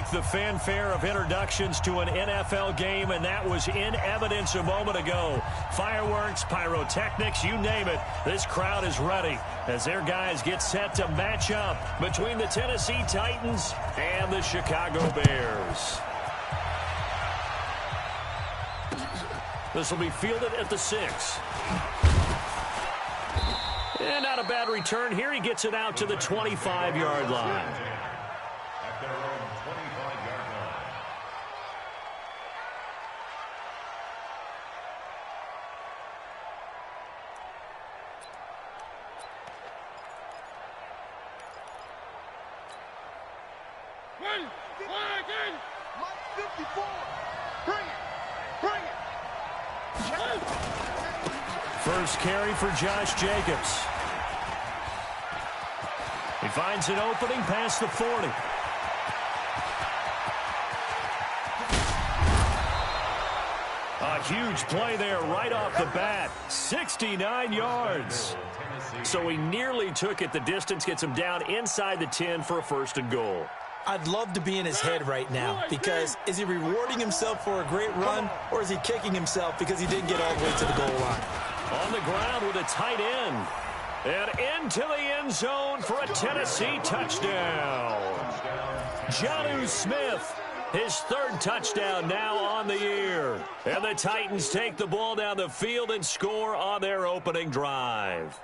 like the fanfare of introductions to an NFL game, and that was in evidence a moment ago. Fireworks, pyrotechnics, you name it. This crowd is ready as their guys get set to match up between the Tennessee Titans and the Chicago Bears. This will be fielded at the 6. And not a bad return here. He gets it out to the 25-yard line. At their own 25-yard line. Mike 54. Bring it. First carry for Josh Jacobs. He finds an opening past the 40. A huge play there right off the bat. 69 yards. So he nearly took it the distance, gets him down inside the 10 for a 1st and goal. I'd love to be in his head right now because is he rewarding himself for a great run or is he kicking himself because he didn't get all the way to the goal line? On the ground with a tight end. And into the end zone for a Tennessee touchdown. Jonnu Smith, his 3rd touchdown now on the year. And the Titans take the ball down the field and score on their opening drive.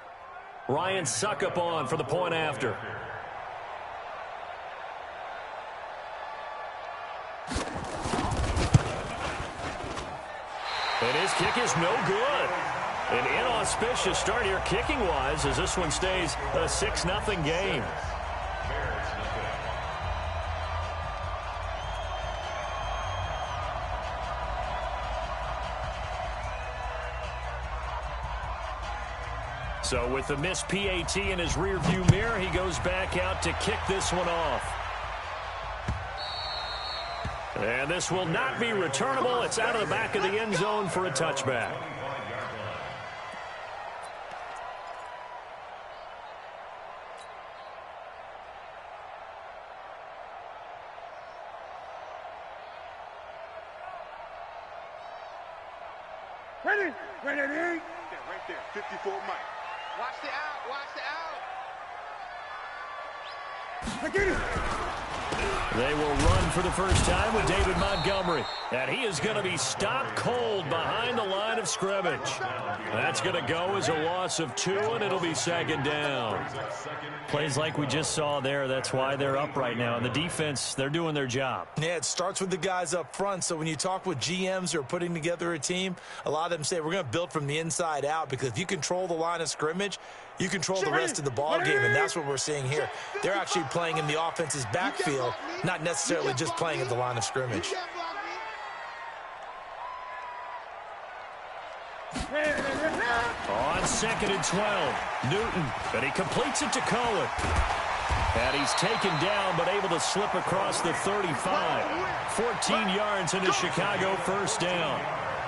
Ryan Suckup on for the point after. And his kick is no good. An inauspicious start here kicking-wise as this one stays a 6-0 game. So with the missed PAT in his rearview mirror, he goes back out to kick this one off. And this will not be returnable. It's out of the back of the end zone for a touchback. Ready? Ready? Right there, 54 Mike. Watch the out. I get it. They will run for the first time with David Montgomery. And he is going to be stopped cold behind the line of scrimmage. That's going to go as a loss of 2, and it'll be 2nd down. Plays like we just saw there. That's why they're up right now. And the defense, they're doing their job. Yeah, it starts with the guys up front. So when you talk with GMs who are putting together a team, a lot of them say we're going to build from the inside out because if you control the line of scrimmage, you control the rest of the ball game, and that's what we're seeing here. They're actually playing in the offense's backfield, not necessarily just playing at the line of scrimmage. On 2nd and 12, Newton, and he completes it to Cohen. And he's taken down, but able to slip across the 35. 14 yards into Chicago, 1st down.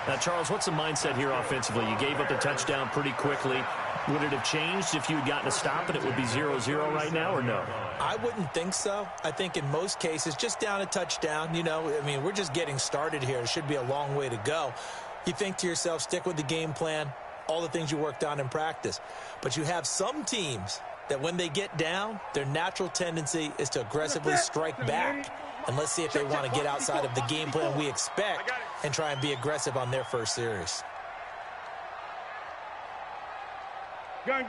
Now, Charles, what's the mindset here offensively? You gave up the touchdown pretty quickly. Would it have changed if you had gotten a stop and it would be 0-0 right now, or no? I wouldn't think so. I think in most cases, just down a touchdown, you know, I mean, we're just getting started here. It should be a long way to go. You think to yourself, stick with the game plan, all the things you worked on in practice. But you have some teams that when they get down, their natural tendency is to aggressively strike back. And let's see if they want to get outside of the game plan we expect and try and be aggressive on their first series. Gun.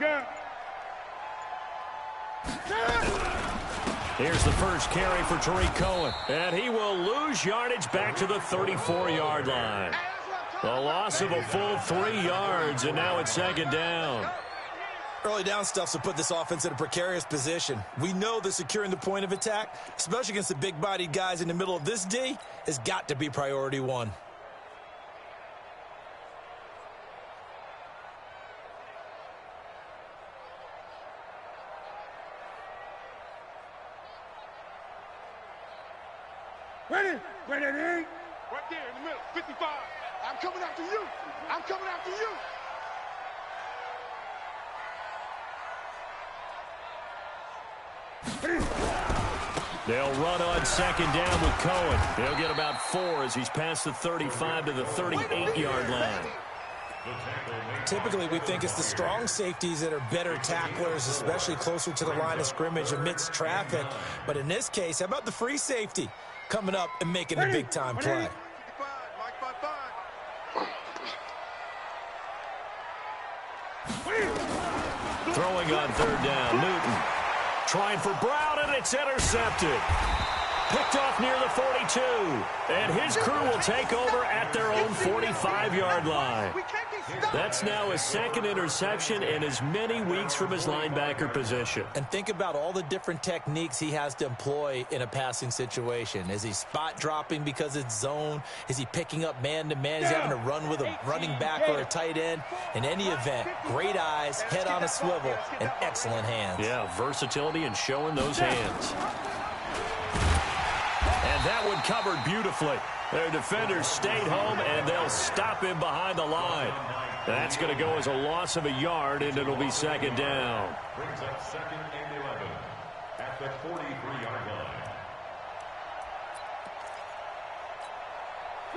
Here's the first carry for Tariq Cohen. And he will lose yardage back to the 34-yard line. The loss of a full 3 yards, and now it's 2nd down. Early down stuff to put this offense in a precarious position. We know that securing the point of attack, especially against the big-bodied guys in the middle of this D, has got to be priority 1. Ready? Right there in the middle, 55. I'm coming after you. They'll run on second down with Cohen. He'll get about 4 as he's past the 35 to the 38-yard line. Typically, we think it's the strong safeties that are better tacklers, especially closer to the line of scrimmage amidst traffic. But in this case, how about the free safety coming up and making a big-time play? Throwing on third down, Newton. Trying for Brown, and it's intercepted. Picked off near the 42. And his crew will take over at their own 45-yard line. That's now his second interception in as many weeks from his linebacker position. And think about all the different techniques he has to employ in a passing situation. Is he spot dropping because it's zone? Is he picking up man-to-man? Is he having to run with a running back or a tight end? In any event, great eyes, head on a swivel, and excellent hands. Yeah, versatility and showing those hands. And that one covered beautifully. Their defenders stayed home, and they'll stop him behind the line. That's going to go as a loss of a yard, and it'll be second down. Brings up second and 11 at the 43-yard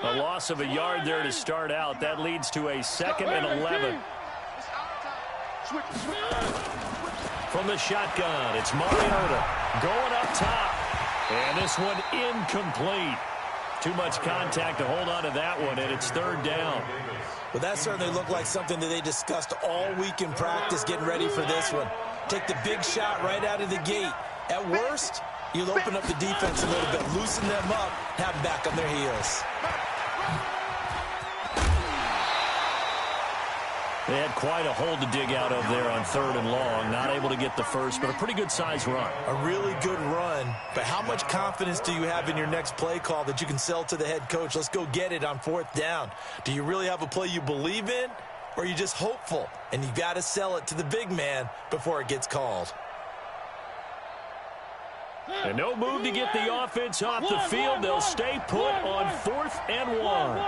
line. A loss of a yard there to start out. That leads to a second and 11. From the shotgun, it's Mariota going up top. And this one incomplete. Too much contact to hold on to that one, and it's third down. Well, that certainly looked like something that they discussed all week in practice getting ready for this one. Take the big shot right out of the gate. At worst, you'll open up the defense a little bit, loosen them up, have them back on their heels. They had quite a hole to dig out of there on third and long. Not able to get the first, but a pretty good-sized run. A really good run. But how much confidence do you have in your next play call that you can sell to the head coach? Let's go get it on fourth down. Do you really have a play you believe in, or are you just hopeful? And you've got to sell it to the big man before it gets called. And no move to get the offense off the field. They'll stay put on 4th and 1.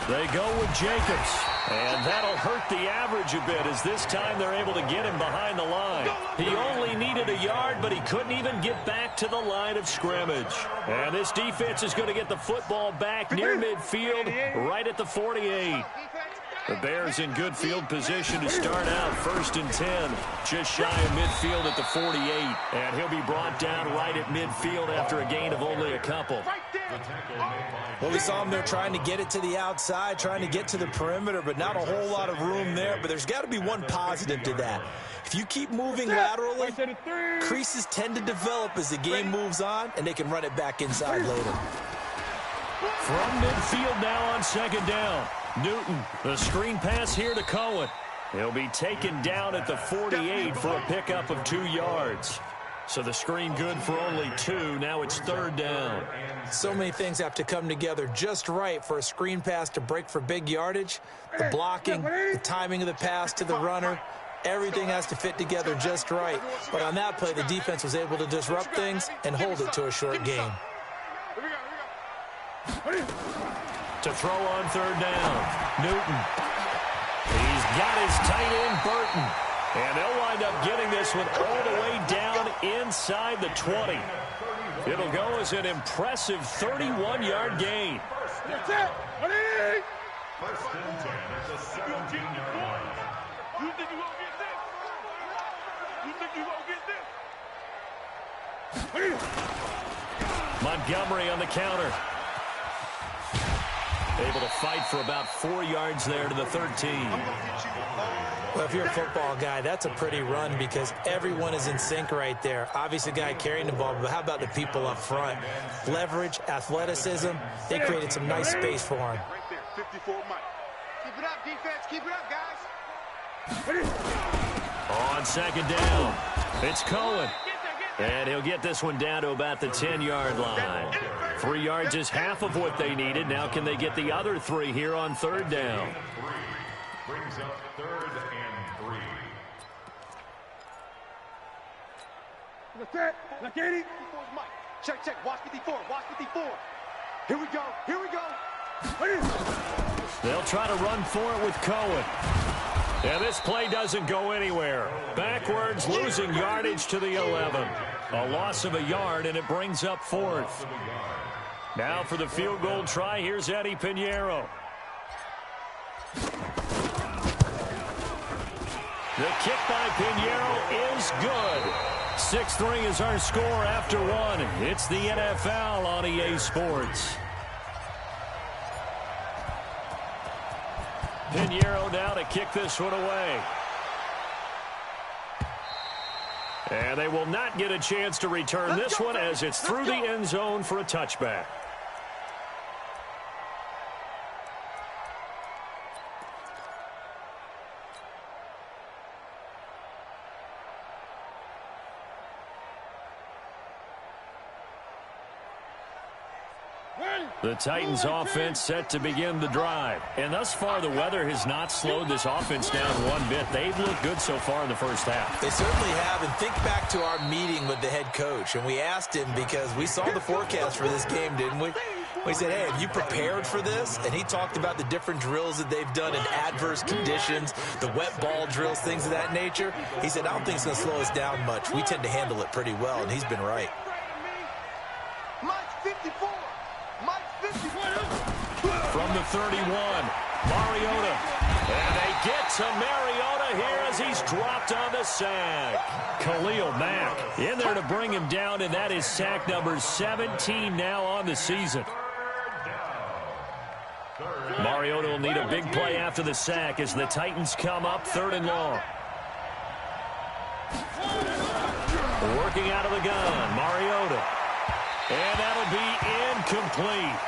They go with Jacobs, and that'll hurt the average a bit as this time they're able to get him behind the line. He only needed a yard, but he couldn't even get back to the line of scrimmage. And this defense is going to get the football back near midfield, right at the 48. The Bears in good field position to start out 1st and 10, just shy of midfield at the 48. And he'll be brought down right at midfield after a gain of only a couple. Well, we saw him there trying to get it to the outside, trying to get to the perimeter, but not a whole lot of room there. But there's got to be one positive to that. If you keep moving laterally, creases tend to develop as the game moves on, and they can run it back inside later. From midfield now on second down. Newton, the screen pass here to Cohen. He'll be taken down at the 48 for a pickup of 2 yards. So the screen good for only 2. Now it's third down. So many things have to come together just right for a screen pass to break for big yardage. The blocking, the timing of the pass to the runner, everything has to fit together just right. But on that play, the defense was able to disrupt things and hold it to a short gain. To throw on third down, Newton. He's got his tight end, Burton. And they'll wind up getting this one all the way down inside the 20. It'll go as an impressive 31-yard gain. That's it. 1st and 10 at the 17-yard line. You think you won't get this? You think you won't get this? Montgomery on the counter. Able to fight for about 4 yards there to the 13. Well, if you're a football guy, that's a pretty run because everyone is in sync right there. Obviously, the guy carrying the ball, but how about the people up front? Leverage, athleticism, they created some nice space for him. Right there, 54 Mike. Keep it up, defense. Keep it up, guys. On second down, it's Cohen. And he'll get this one down to about the 10-yard line. 3 yards is half of what they needed. Now can they get the other 3 here on third down? Brings up 3rd and 3. That's it. Look at it. Mike. Check, check. Watch 54. Watch 54. Here we go. Here we go. They'll try to run for it with Cohen. And this play doesn't go anywhere. Backwards, losing yardage to the 11. A loss of a yard, and it brings up 4th. Now for the field goal try, here's Eddie Pinheiro. The kick by Pinheiro is good. 6-3 is our score after 1. It's the NFL on EA Sports. Pinheiro now to kick this one away. And they will not get a chance to return this one as it's through the end zone for a touchback. The Titans offense set to begin the drive. And thus far, the weather has not slowed this offense down one bit. They've looked good so far in the first half. They certainly have. And think back to our meeting with the head coach. And we asked him because we saw the forecast for this game, didn't we? We said, hey, have you prepared for this? And he talked about the different drills that they've done in adverse conditions, the wet ball drills, things of that nature. He said, I don't think it's going to slow us down much. We tend to handle it pretty well, and he's been right. From the 31, Mariota. And they get to Mariota here as he's dropped on the sack. Khalil Mack in there to bring him down, and that is sack number 17 now on the season. Mariota will need a big play after the sack as the Titans come up 3rd and long. Working out of the gun, Mariota. And that'll be incomplete.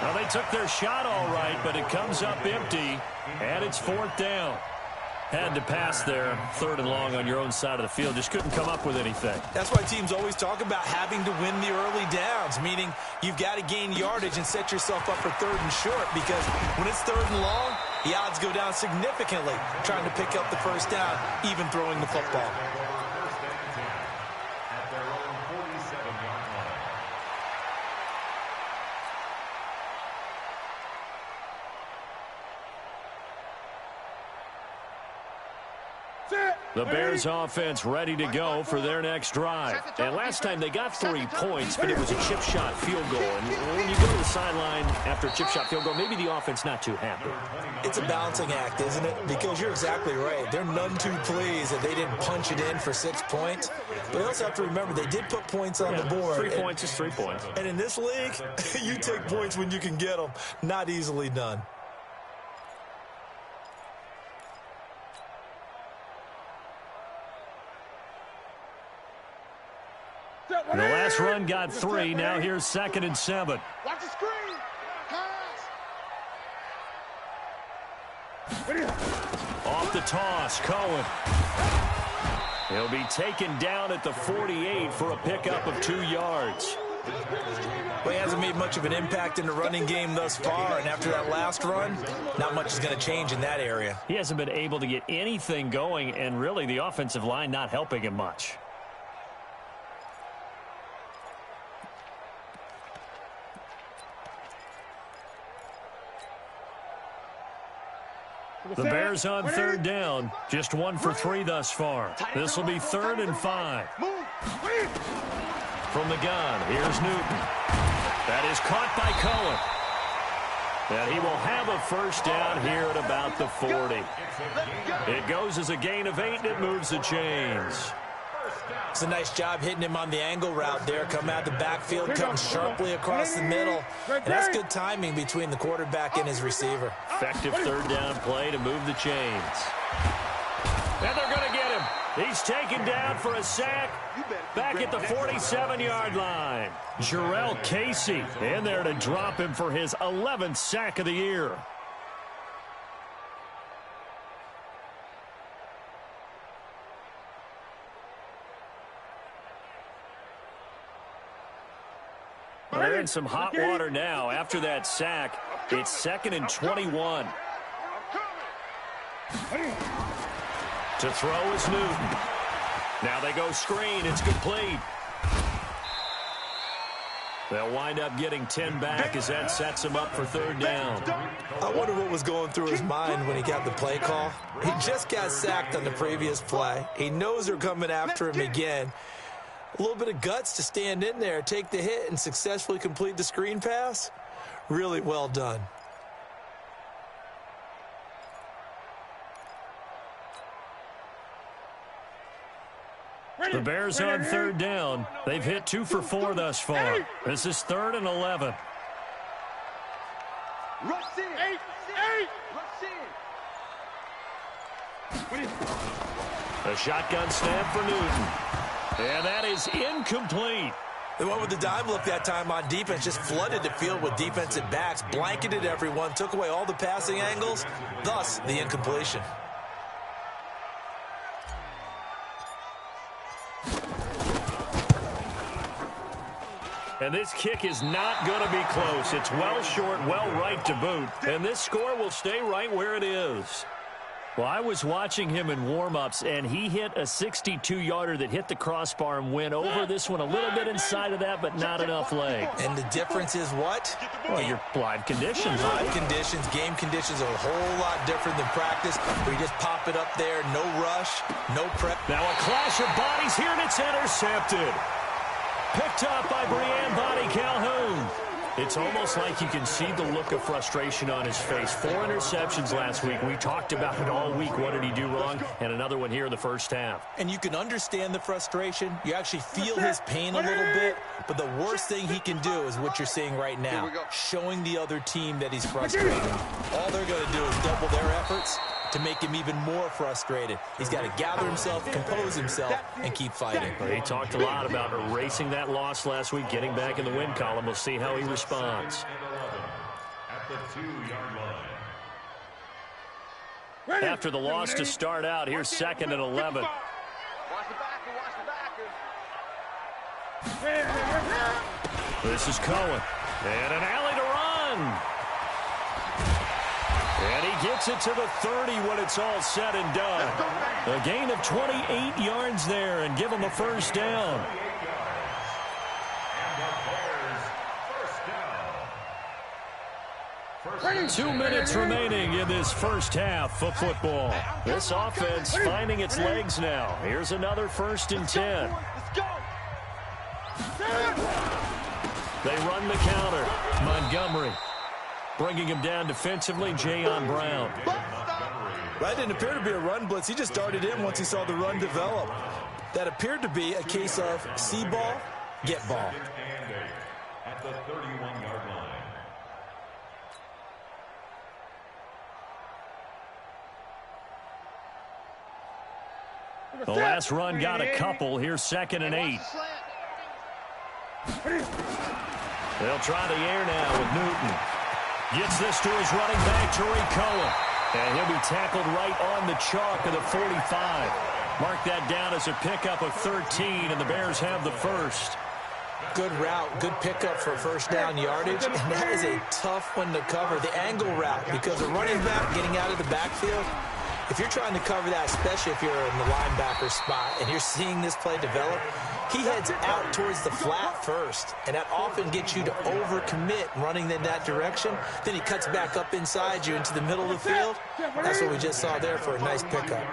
Well, they took their shot all right, but it comes up empty, and it's 4th down. Had to pass there, 3rd and long on your own side of the field. Just couldn't come up with anything. That's why teams always talk about having to win the early downs, meaning you've got to gain yardage and set yourself up for 3rd and short, because when it's 3rd and long, the odds go down significantly trying to pick up the first down, even throwing the football. The Bears offense ready to go for their next drive. And last time they got 3 points, but it was a chip shot field goal. And when you go to the sideline after a chip shot field goal, maybe the offense not too happy. It's a balancing act, isn't it? Because you're exactly right. They're none too pleased that they didn't punch it in for 6 points. But they also have to remember they did put points on the board. 3 points is 3 points. And in this league, you take points when you can get them. Not easily done. The last run got 3. Now here's 2nd and 7. Watch the screen. Off the toss, Cohen. He'll be taken down at the 48 for a pickup of 2 yards. Well, he hasn't made much of an impact in the running game thus far, and after that last run, not much is going to change in that area. He hasn't been able to get anything going, and really the offensive line not helping him much. The Bears on 3rd down. Just 1 for 3 thus far. This will be 3rd and 5. From the gun, here's Newton. That is caught by Cohen. And he will have a first down here at about the 40. It goes as a gain of 8, and it moves the chains. It's a nice job hitting him on the angle route there. Come out the backfield, comes sharply across the middle. And that's good timing between the quarterback and his receiver. Effective 3rd down play to move the chains. And they're going to get him. He's taken down for a sack back at the 47-yard line. Jarrell Casey in there to drop him for his 11th sack of the year. They're in some hot water now. After that sack, it's 2nd and 21. To throw is Newton. Now they go screen. It's complete. They'll wind up getting 10 back as that sets him up for third down. I wonder what was going through his mind when he got the play call. He just got sacked on the previous play. He knows they're coming after him again. A little bit of guts to stand in there, take the hit, and successfully complete the screen pass. Really well done. The Bears on third down. They've hit 2 for 4 thus far. This is 3rd and 11. Rush in. Rush in. A shotgun snap for Newton. And that is incomplete. They went with the dime look that time on defense, just flooded the field with defensive backs, blanketed everyone, took away all the passing angles, thus the incompletion. And this kick is not going to be close. It's well short, well right to boot. And this score will stay right where it is. Well, I was watching him in warm-ups, and he hit a 62-yarder that hit the crossbar and went over this one a little bit inside of that, but not enough leg. And the difference is what? Well, your live conditions. Live conditions, game conditions are a whole lot different than practice, where you just pop it up there, no rush, no prep. Now a clash of bodies here, and it's intercepted. Picked up by Brian Body Calhoun. It's almost like you can see the look of frustration on his face. 4 interceptions last week. We talked about it all week. What did he do wrong? And another one here in the first half. And you can understand the frustration. You actually feel his pain a little bit. But the worst thing he can do is what you're seeing right now, showing the other team that he's frustrated. All they're going to do is double their efforts to make him even more frustrated. He's got to gather himself, compose himself, and keep fighting. He talked a lot about erasing that loss last week, getting back in the win column. We'll see how he responds. At the 2-yard line. After the loss to start out, here's 2nd and 11. Watch the backer. This is Cohen. And an alley to run. And he gets it to the 30 when it's all said and done. A gain of 28 yards there and give him a first down. 2 minutes remaining in this first half of football. This offense finding its legs now. Here's another 1st and 10. They run the counter. Montgomery. Bringing him down defensively, Jayon Brown. That didn't appear to be a run blitz. He just darted in once he saw the run develop. That appeared to be a case of see ball, get ball. At the 31-yard line. The last run got a couple. Here's 2nd and 8. They'll try the air now with Newton. Gets this to his running back, Tariq Cohen. And he'll be tackled right on the chalk of the 45. Mark that down as a pickup of 13, and the Bears have the first. Good route, good pickup for first down yardage, and that is a tough one to cover, the angle route, because a running back getting out of the backfield, if you're trying to cover that, especially if you're in the linebacker spot and you're seeing this play develop, he heads out towards the flat first, and that often gets you to overcommit running in that direction. Then he cuts back up inside you into the middle of the field. That's what we just saw there for a nice pickup.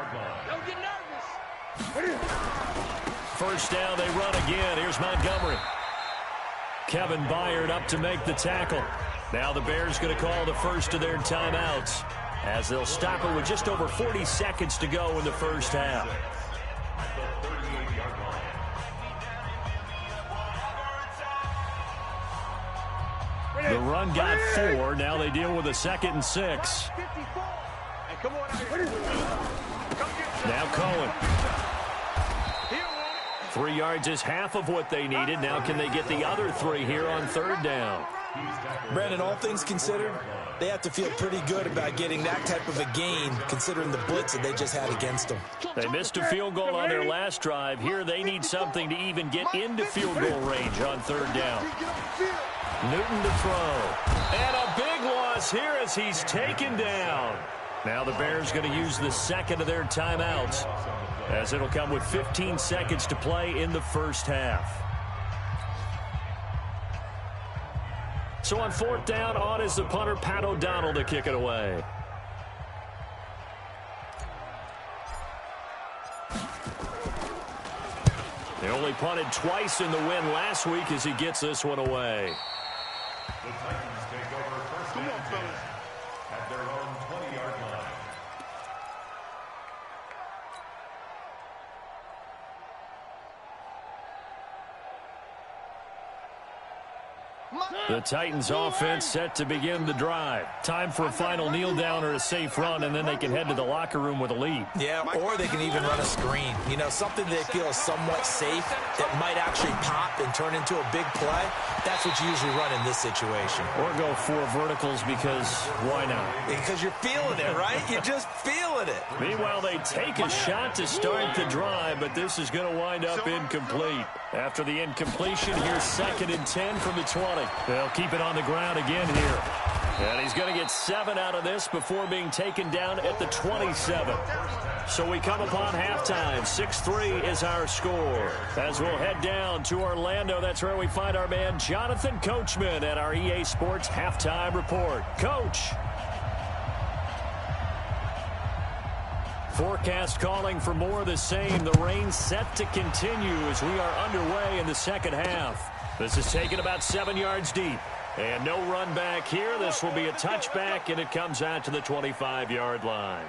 First down, they run again. Here's Montgomery. Kevin Byard up to make the tackle. Now the Bears going to call the first of their timeouts as they'll stop it with just over 40 seconds to go in the first half. The run got 4. Now they deal with a 2nd and 6. Now Cohen. 3 yards is half of what they needed. Now can they get the other 3 here on 3rd down? Brandon, all things considered, they have to feel pretty good about getting that type of a gain, considering the blitz that they just had against them. They missed a field goal on their last drive. Here they need something to even get into field goal range on 3rd down. Newton to throw. And a big loss here as he's taken down. Now the Bears going to use the 2nd of their timeouts, as it'll come with 15 seconds to play in the first half. So on 4th down, on is the punter, Pat O'Donnell, to kick it away. They only punted twice in the win last week as he gets this one away. The Titans take over first and 10 at their own 20-yard line. The Titans offense set to begin the drive. Time for a final kneel down or a safe run, and then they can head to the locker room with a lead. Yeah, or they can even run a screen. You know, something they feel is somewhat safe that might actually pop and turn into a big play. That's what you usually run in this situation. Or go 4 verticals because why not? Because you're feeling it, right? You're just feeling it. Meanwhile, they take a shot to start the drive, but this is going to wind up incomplete. After the incompletion, here's 2nd and 10 from the 20. They'll keep it on the ground again here. And he's going to get 7 out of this before being taken down at the 27. So we come upon halftime. 6-3 is our score. As we'll head down to Orlando, that's where we find our man Jonathan Coachman at our EA Sports Halftime Report. Coach. Forecast calling for more of the same. The rain set to continue as we are underway in the second half. This is taken about 7 yards deep. And no run back here. This will be a touchback, and it comes out to the 25-yard line.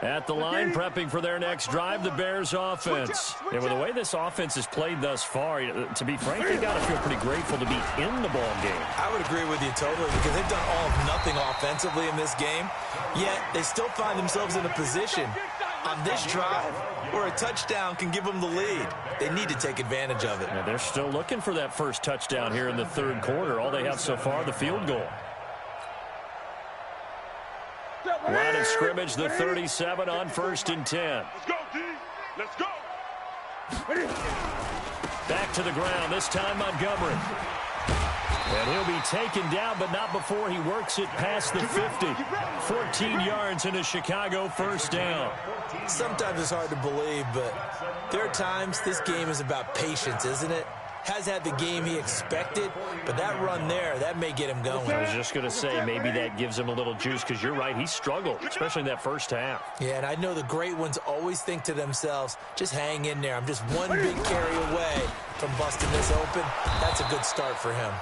At the line, prepping for their next drive, the Bears offense. And with the way this offense has played thus far, to be frank, they got to feel pretty grateful to be in the ball game. I would agree with you totally because they've done all of nothing offensively in this game, yet they still find themselves in a position on this drive where a touchdown can give them the lead. They need to take advantage of it. Yeah, they're still looking for that first touchdown here in the 3rd quarter. All they have so far, the field goal. Line of scrimmage, the 37 on 1st and 10. Let's go, D. Let's go. Back to the ground, this time Montgomery. And he'll be taken down, but not before he works it past the 50. 14 yards in a Chicago 1st down. Sometimes it's hard to believe, but there are times this game is about patience, isn't it? Has had the game he expected, but that run there, that may get him going. I was just going to say, maybe that gives him a little juice because you're right, he struggled, especially in that first half. Yeah, and I know the great ones always think to themselves, just hang in there. I'm just one big carry away from busting this open. That's a good start for him.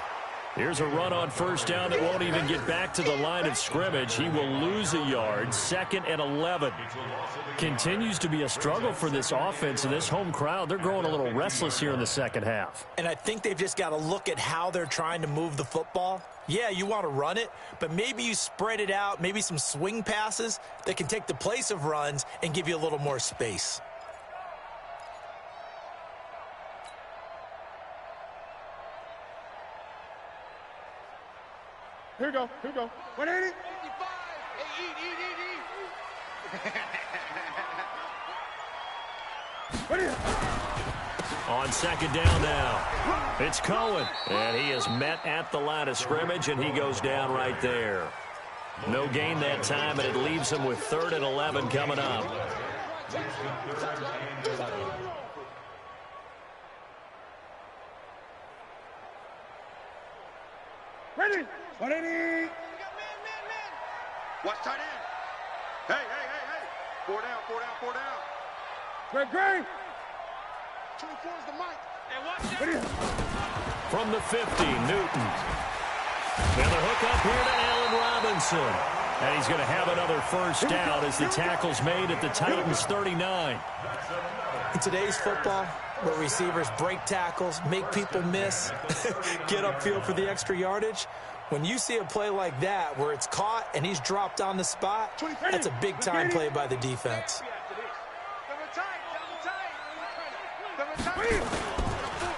Here's a run on 1st down that won't even get back to the line of scrimmage. He will lose a yard, 2nd and 11. Continues to be a struggle for this offense and this home crowd. They're growing a little restless here in the second half. And I think they've just got to look at how they're trying to move the football. Yeah, you want to run it, but maybe you spread it out, maybe some swing passes that can take the place of runs and give you a little more space. Here we go. Here we go. 180. 55. On 2nd down now, it's Cohen. And he is met at the line of scrimmage, and he goes down right there. No gain that time, and it leaves him with 3rd and 11 coming up. Ready. 180. Watch tight end. Hey. 4 down. Great. 24 is the mic. And watch it. From the 50, Newton. And the hook up here to Allen Robinson. And he's going to have another 1st down as the tackle's made at the Titans 39. In today's football, where receivers break tackles, make people miss, get upfield for the extra yardage, when you see a play like that where it's caught and he's dropped on the spot, that's a big-time play by the defense.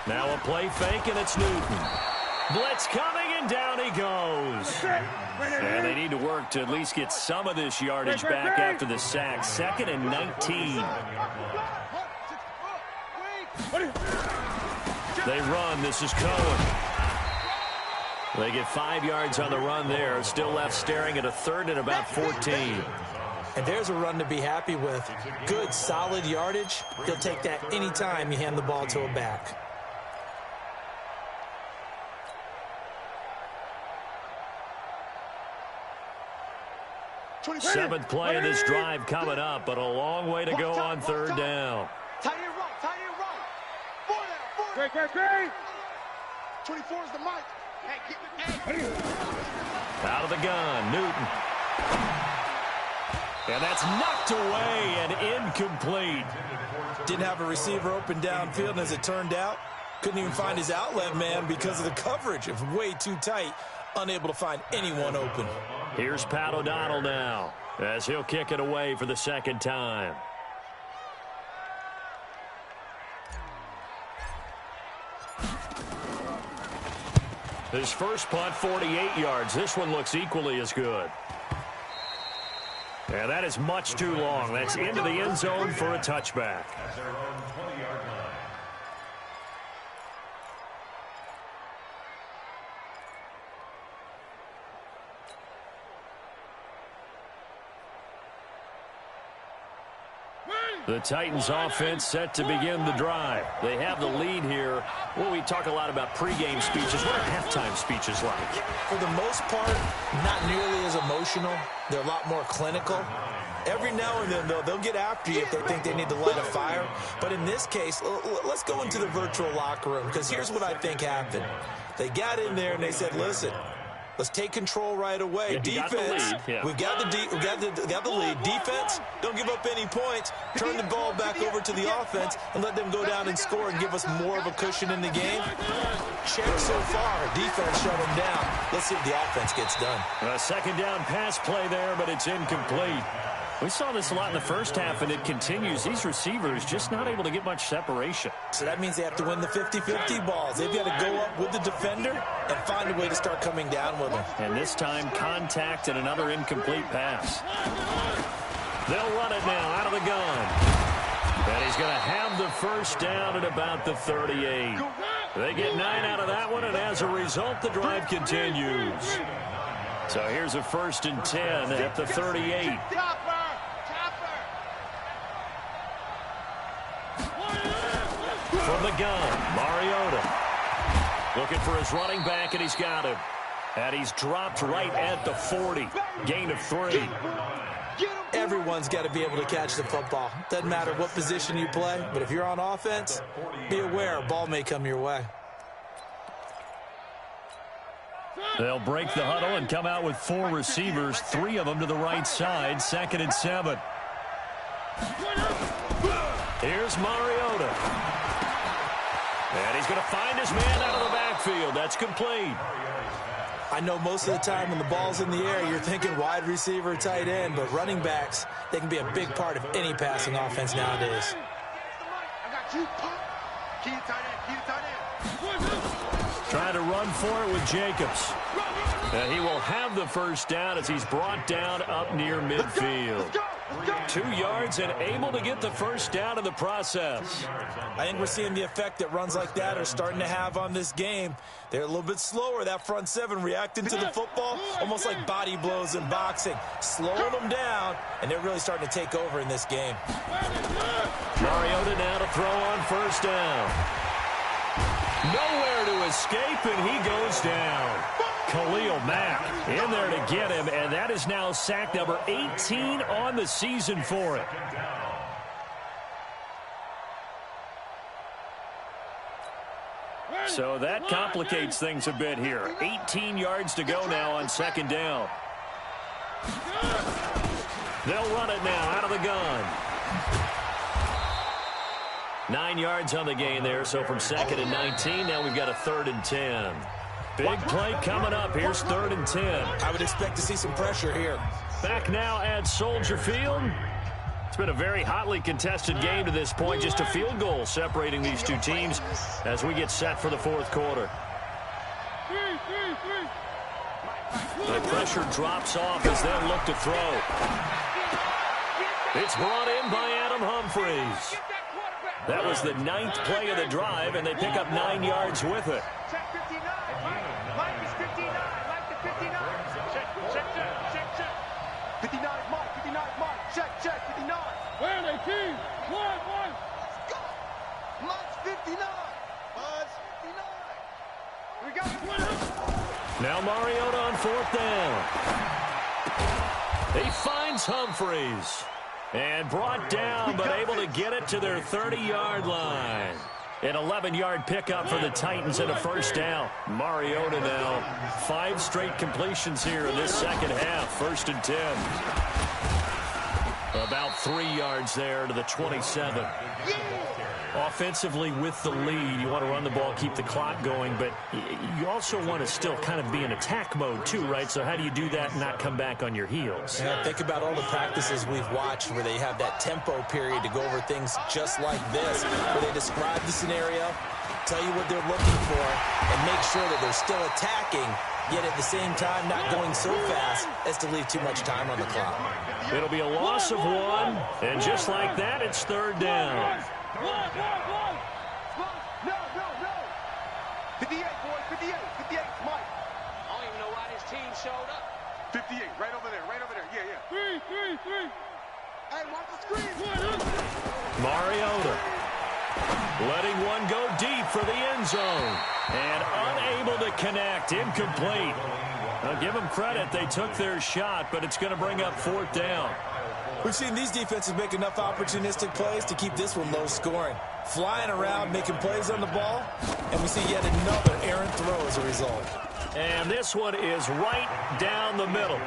Now a play fake, and it's Newton. Blitz coming, and down he goes. And they need to work to at least get some of this yardage back after the sack. 2nd and 19. They run. This is Cohen. They get 5 yards on the run there. Still left staring at a third and about 14. And there's a run to be happy with. Good, solid yardage. He'll take that anytime you hand the ball to a back. Seventh play of this drive coming up, but a long way to go on third down. Tight end right, tight end right. 4 down, 4 down. 24 is the mic. Out of the gun, Newton. And that's knocked away and incomplete. Didn't have a receiver open downfield, and as it turned out, couldn't even find his outlet man because of the coverage. It was way too tight, unable to find anyone open. Here's Pat O'Donnell now, as he'll kick it away for the second time. His first punt, 48 yards. This one looks equally as good. And that is much too long. That's into the end zone for a touchback. At their own 20-yard line. The Titans offense set to begin the drive. They have the lead here. Well, we talk a lot about pregame speeches. What are halftime speeches like? For the most part, not nearly as emotional. They're a lot more clinical. Every now and then, they'll get after you if they think they need to light a fire. But in this case, let's go into the virtual locker room, because here's what I think happened. They got in there and they said, listen, let's take control right away. Yeah, defense, yeah. we've got the lead. Defense, don't give up any points. Turn the ball back over to the offense and let them go down and score and give us more of a cushion in the game. Check so far. Defense shut them down. Let's see if the offense gets done. A second down pass play there, but it's incomplete. We saw this a lot in the first half, and it continues. These receivers just not able to get much separation. So that means they have to win the 50-50 balls. They've got to go up with the defender and find a way to start coming down with them. And this time, contact and another incomplete pass. They'll run it now out of the gun. And he's going to have the first down at about the 38. They get 9 out of that one, and as a result, the drive continues. So here's a 1st and 10 at the 38. From the gun, Mariota. Looking for his running back, and he's got him. And he's dropped right at the 40. Gain of 3. Everyone's got to be able to catch the football. Doesn't matter what position you play, but if you're on offense, be aware a ball may come your way. They'll break the huddle and come out with 4 receivers, 3 of them to the right side, 2nd and 7. Here's Mariota. And he's going to find his man out of the backfield. That's complete. I know most of the time when the ball's in the air, you're thinking wide receiver, tight end, but running backs, they can be a big part of any passing offense nowadays. I got you, pop. Key tight end. Trying to run for it with Jacobs. And he will have the first down as he's brought down up near midfield. 2 yards and able to get the first down in the process. I think we're seeing the effect that runs like that are starting to have on this game. They're a little bit slower, that front 7 reacting to the football, almost like body blows in boxing, slowing them down, and they're really starting to take over in this game. Mariota now to throw on first down. Nowhere to escape, and he goes down. Khalil Mack in there to get him, and that is now sack number 18 on the season for it. So that complicates things a bit here. 18 yards to go now on 2nd down. They'll run it now out of the gun. 9 yards on the gain there, so from 2nd and 19, now we've got a 3rd and 10. Big play coming up. Here's 3rd and 10. I would expect to see some pressure here. Back now at Soldier Field. It's been a very hotly contested game to this point. Just a field goal separating these two teams as we get set for the 4th quarter. The pressure drops off as they look to throw. It's brought in by Adam Humphries. That was the 9th play of the drive, and they pick up 9 yards with it. Check 59. Mike is 59. Mike to 59. Check. 59 is Mike. 59 is Mike. Check. 59. Where are they, team? One. Let's go. Mike's 59. Mike's 59. We got it. Now Mariota on 4th down. He finds Humphreys. And brought down, but able to get it to their 30-yard line. An 11-yard pickup for the Titans and a 1st down. Mariota now 5 straight completions here in this second half. 1st and 10. About 3 yards there to the 27. Offensively with the lead, you want to run the ball, keep the clock going, but you also want to still kind of be in attack mode too, right? So how do you do that and not come back on your heels? Yeah, think about all the practices we've watched where they have that tempo period to go over things just like this, where they describe the scenario, tell you what they're looking for, and make sure that they're still attacking, yet at the same time not going so fast as to leave too much time on the clock. It'll be a loss of 1, and just like that, it's 3rd down. No. 58, boys. 58, Mike. I don't even know why this team showed up. 58, right over there. Yeah. 3. Hey, watch the screen. Mariota letting one go deep for the end zone. And unable to connect. Incomplete. I'll give them credit. They took their shot, but it's going to bring up 4th down. We've seen these defenses make enough opportunistic plays to keep this one low scoring. Flying around, making plays on the ball, and we see yet another errant throw as a result. And this one is right down the middle.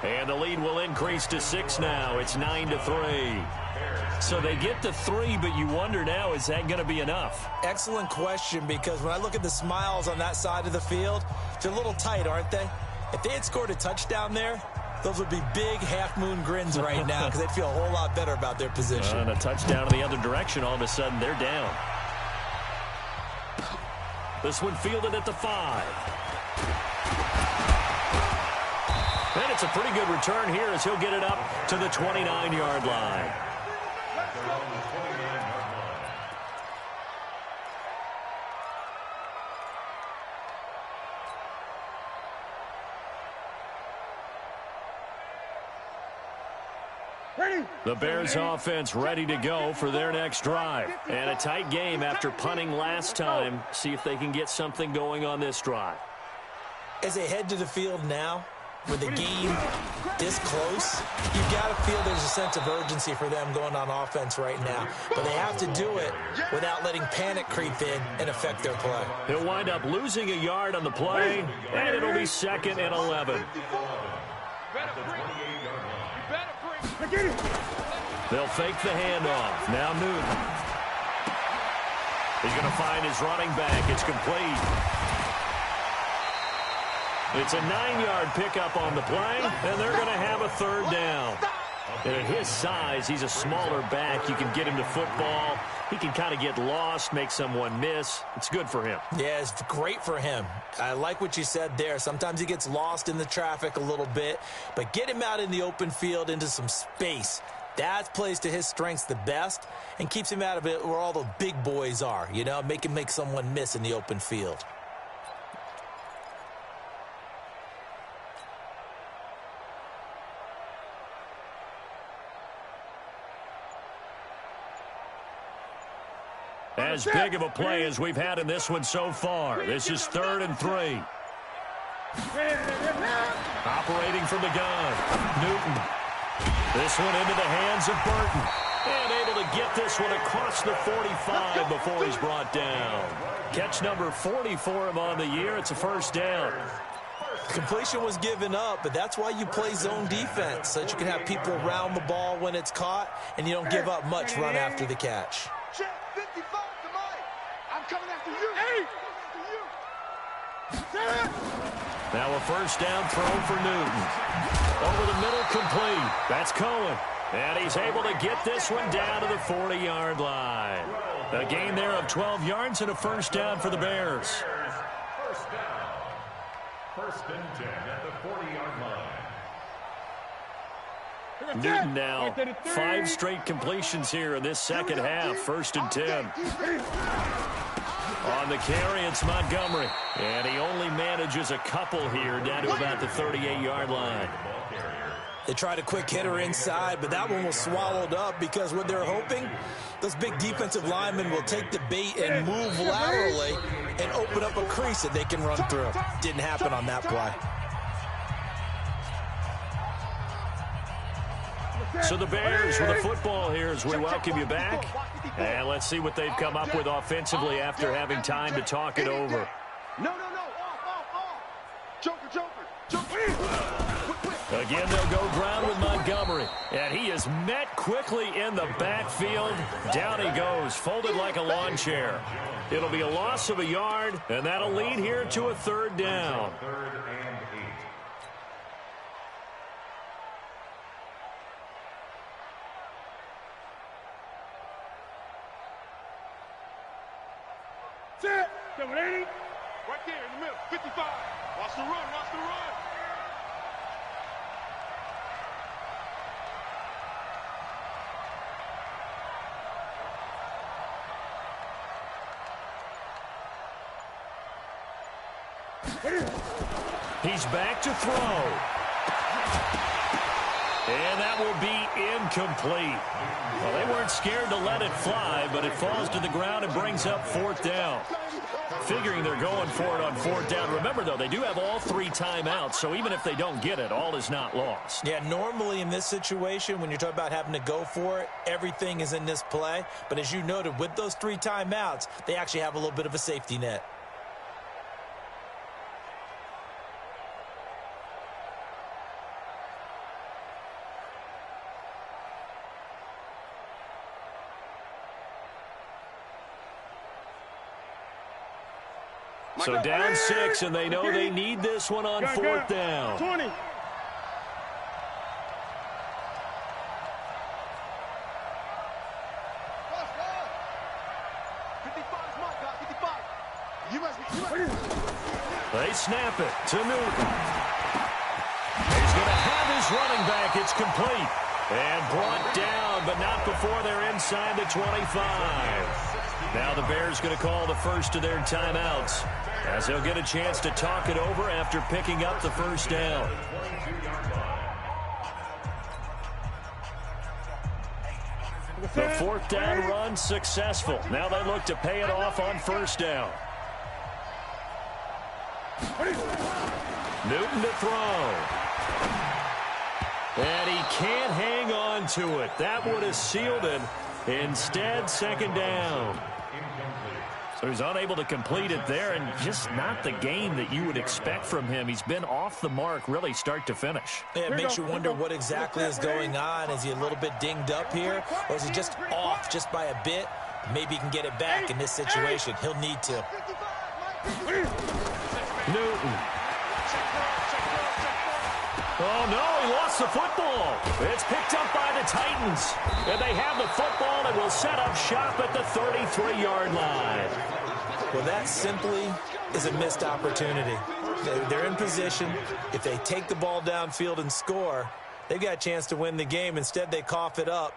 And the lead will increase to 6 now. It's 9-3. So they get to 3, but you wonder now, is that going to be enough? Excellent question, because when I look at the smiles on that side of the field, they're a little tight, aren't they? If they had scored a touchdown there, those would be big half-moon grins right now because they'd feel a whole lot better about their position. And a touchdown in the other direction, all of a sudden they're down. This one fielded at the 5. And it's a pretty good return here as he'll get it up to the 29-yard line. The Bears offense ready to go for their next drive. And a tight game after punting last time. See if they can get something going on this drive. As they head to the field now, with the game this close, you've got to feel there's a sense of urgency for them going on offense right now. But they have to do it without letting panic creep in and affect their play. He'll wind up losing a yard on the play, and it'll be 2nd and 11. They'll fake the handoff. Now Newton. He's going to find his running back. It's complete. It's a 9-yard pickup on the play, and they're going to have a 3rd down. And at his size, he's a smaller back. You can get him to football. He can kind of get lost, make someone miss. It's good for him. Yeah, it's great for him. I like what you said there. Sometimes he gets lost in the traffic a little bit, but get him out in the open field into some space. That plays to his strengths the best and keeps him out of it where all the big boys are, you know, make him make someone miss in the open field. As big of a play as we've had in this one so far. This is 3rd and 3. Operating from the gun. Newton. This one into the hands of Burton. And able to get this one across the 45 before he's brought down. Catch number 40 for him on the year. It's a 1st down. Completion was given up, but that's why you play zone defense, so that you can have people around the ball when it's caught, and you don't give up much run after the catch. Check 55 to Mike. I'm coming after you. Hey! Now a 1st down throw for Newton. Over the middle, complete. That's Cohen. And he's able to get this one down to the 40-yard line. A gain there of 12 yards and a 1st down for the Bears. 1st down. 1st and 10 at the 40-yard line. Newton now, 5 straight completions here in this second half. 1st and 10. On the carry, it's Montgomery. And he only manages a couple here down to about the 38-yard line. They tried a quick hitter inside, but that one was swallowed up because what they're hoping, those big defensive linemen will take the bait and move laterally and open up a crease that they can run through. Didn't happen on that play. So the Bears with the football here as we welcome you back. And let's see what they've come up with offensively after having time to talk it over. No. Off. Joker. Again, they'll go ground with Montgomery. And he is met quickly in the backfield. Down he goes, folded like a lawn chair. It'll be a loss of a yard, and that'll lead here to a 3rd down. 3rd and 8. Set. Double 80. Right there in the middle. 55. Watch the run. He's back to throw. And that will be incomplete. Well, they weren't scared to let it fly, but it falls to the ground and brings up 4th down. Figuring they're going for it on 4th down. Remember, though, they do have all 3 timeouts, so even if they don't get it, all is not lost. Yeah, normally in this situation, when you're talking about having to go for it, everything is in this play. But as you noted, with those 3 timeouts, they actually have a little bit of a safety net. So down 6, and they know they need this one on 4th down. 20. They snap it to Newton. He's going to have his running back. It's complete. And brought down, but not before they're inside the 25. Now the Bears going to call the first of their timeouts, as they'll get a chance to talk it over after picking up the 1st down. The 4th down run successful. Now they look to pay it off on 1st down. Newton to throw. And he can't hang on to it. That would have sealed it. Instead, 2nd down. So he's unable to complete it there, and just not the game that you would expect from him. He's been off the mark, really, start to finish. Yeah, it makes you wonder what exactly is going on. Is he a little bit dinged up here, or is he just off just by a bit? Maybe he can get it back in this situation. He'll need to. Newton. Oh, no, he lost the football. It's picked up by the Titans. And they have the football and will set up shop at the 33-yard line. Well, that simply is a missed opportunity. They're in position. If they take the ball downfield and score, they've got a chance to win the game. Instead, they cough it up.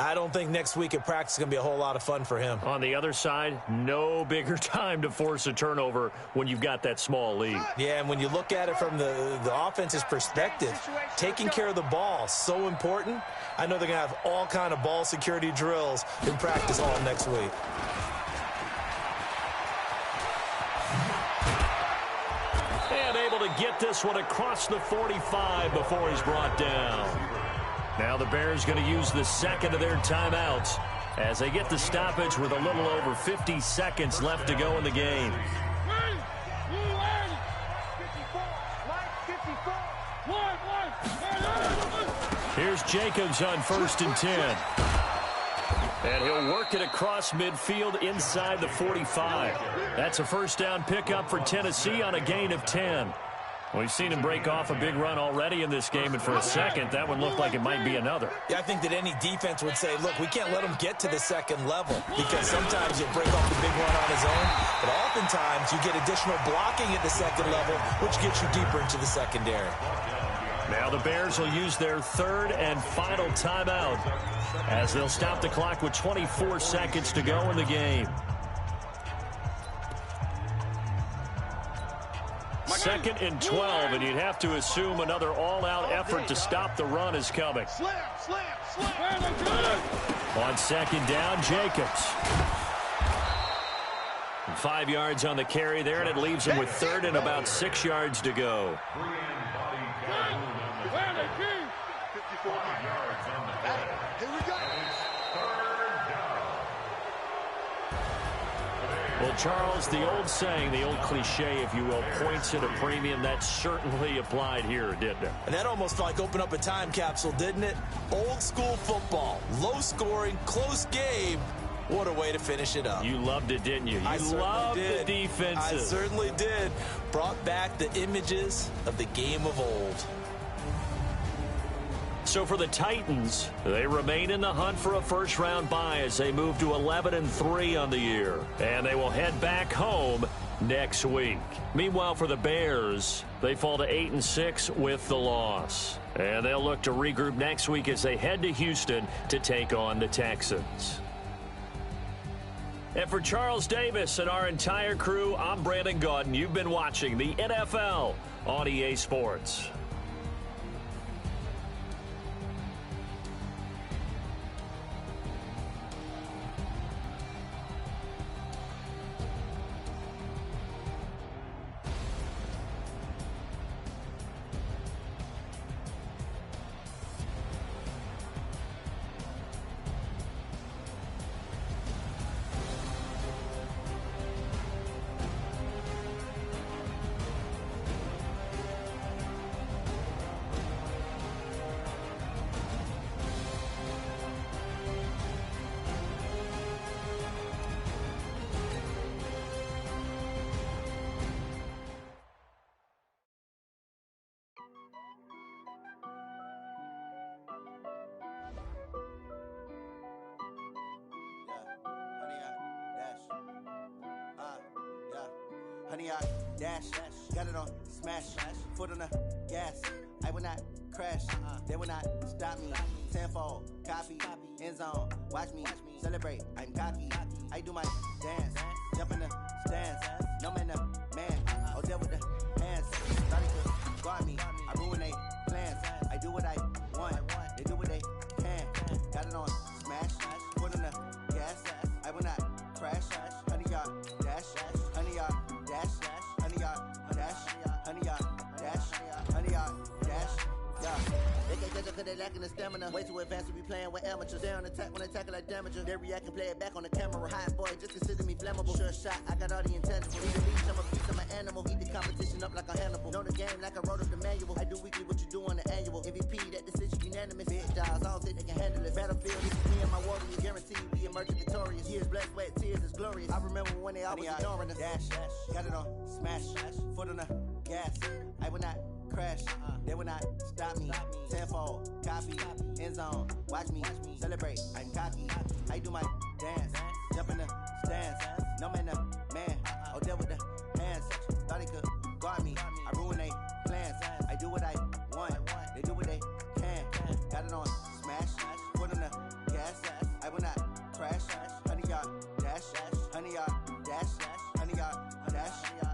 I don't think next week at practice is going to be a whole lot of fun for him. On the other side, no bigger time to force a turnover when you've got that small lead. Yeah, and when you look at it from the offense's perspective, taking care of the ball is so important. I know they're going to have all kind of ball security drills in practice all next week. And able to get this one across the 45 before he's brought down. Now the Bears going to use the second of their timeouts as they get the stoppage with a little over 50 seconds left to go in the game. Here's Jacobs on 1st and 10. And he'll work it across midfield inside the 45. That's a 1st down pickup for Tennessee on a gain of 10. We've seen him break off a big run already in this game, and for a second, that one looked like it might be another. Yeah, I think that any defense would say, look, we can't let him get to the second level, because sometimes he'll break off the big run on his own, but oftentimes you get additional blocking at the second level, which gets you deeper into the secondary. Now the Bears will use their third and final timeout as they'll stop the clock with 24 seconds to go in the game. Second and 12, and you'd have to assume another all-out effort to stop the run is coming. On second down, Jacobs. 5 yards on the carry there, and it leaves him with third and about 6 yards to go. Well, Charles, the old saying, the old cliche, if you will, points at a premium, that certainly applied here, didn't it? And that almost like opened up a time capsule, didn't it? Old school football, low scoring, close game. What a way to finish it up. You loved it, didn't you? You loved the defenses. I certainly did. Brought back the images of the game of old. So for the Titans, they remain in the hunt for a first-round bye as they move to 11-3 on the year. And they will head back home next week. Meanwhile, for the Bears, they fall to 8-6 with the loss. And they'll look to regroup next week as they head to Houston to take on the Texans. And for Charles Davis and our entire crew, I'm Brandon Gaudin. You've been watching the NFL on EA Sports. Honey, I dash, got it on smash, foot on the gas. I will not crash, they will not stop me. Tenfold, copy, end zone, watch me celebrate. I'm cocky, I do my dance, jump in the stands. No man, man, oh there with the hands. Thought he could guard me, I ruin they plans. I do what I want, they do what they can. Got it on smash, foot on the gas. I will not crash, honey, y'all dash, honey, y'all dash, honey, y'all dash, honey, y'all dash, honey, y'all dash, yeah. They can't catch up cause they lacking the stamina. Way too advanced to be playing with amateurs. They on attack when they tackle like damager. They react and play it back on the camera. Hot boy, just consider me flammable. Sure shot, I got all the intangibles. Need a leash, I'm a beast, I'm an animal. Eat the competition up like a Hannibal. Know the game like I wrote up the manual. I do weekly what you do on the annual. MVP, that decision unanimous. Big dogs, I don't think they can handle it. Battlefield, this is me and my warriors. Guaranteed we emerge victorious. Years, blood, sweat, tears is glorious. I remember when they always ignoring us. Dash, got it on smash, foot on the gas. I will not crash, they will not stop me. Tenfold, copy, end zone, watch me celebrate. I'm cocky, I do my dance, jump in the stands. No man, man, oh there with the hands. Thought he could guard me, I ruin they plans. I do what I want, they do what they can. Got it on smash, foot on the gas. I will not crash, honey, y'all dash, honey, y'all dash, honey, y'all dash,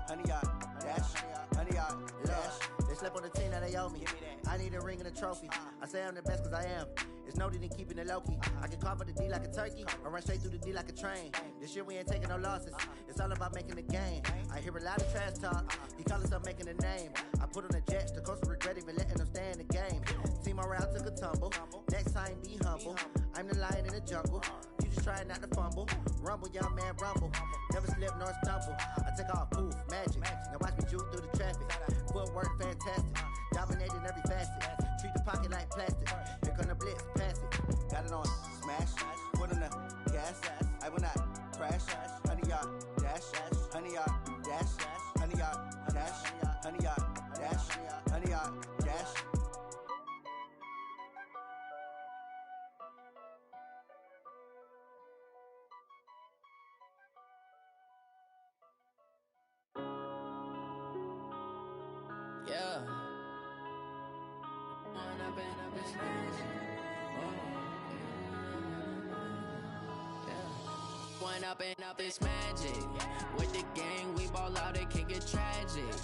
honey, y'all dash, honey, y'all dash. They slept on the team that they owe me. I need a ring and a trophy. I say I'm the best cause I am. It's no need in keeping it low-key. I can carve up the D like a turkey or run straight through the D like a train. This year we ain't taking no losses. It's all about making the game. I hear a lot of trash talk. He call himself making a name. I put on the Jets. The coach will regret even letting them stay in the game. Team around took a tumble. Next time be humble. I'm the lion in the jungle. You just try not to fumble. Rumble, young man, rumble. Never slip nor stumble. I take off, poof, magic. Now watch me juke through the traffic. Footwork fantastic. Dominating every facet. Treat the pocket like plastic. Here come the blitz, pass it. Got it on smash. Foot on the gas. I will not crash. Honey, y'all dash. Honey, y'all dash. Honey, y'all dash. Honey, y'all dash. Honey, y'all dash. Yeah. it's magic. One up and up, it's magic. With the gang, we ball out, it can get tragic.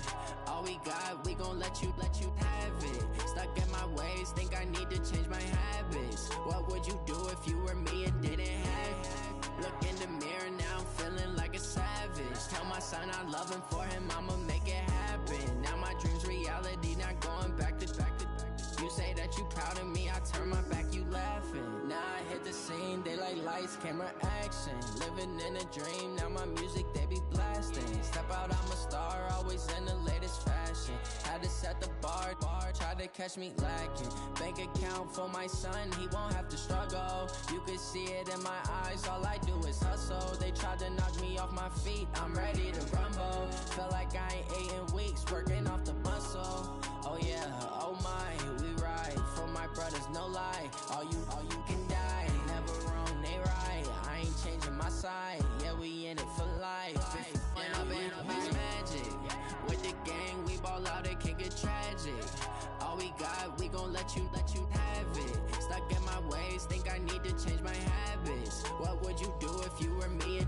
All we got, we gon' let you have it. Stuck in my ways, think I need to change my habits. What would you do if you were me and didn't have it? Look in the mirror, now I'm feeling like a savage. Tell my son I love him, for him I'ma make it happen. Now my dream's reality, not going back to. You say that you proud of me, I turn my back, you laughing. Now I hit the scene, they like lights, camera, action. Living in a dream, now my music, they be blasting. Step out, I'm a star, always in the latest fashion. Had to set the bar, try to catch me lacking. Bank account for my son, he won't have to struggle. You can see it in my eyes, all I do is hustle. They tried to knock me off my feet, I'm ready to rumble. Feel like I ain't ate in weeks, working off the muscle. Oh yeah, oh my, we ride for my brothers, no lie. All you can die, never wrong, they right. I ain't changing my side, yeah, we in it for life. And up it's magic. With the gang, we ball out, it can get tragic. All we got, we gon' let you have it. Stuck in my ways, think I need to change my habits. What would you do if you were me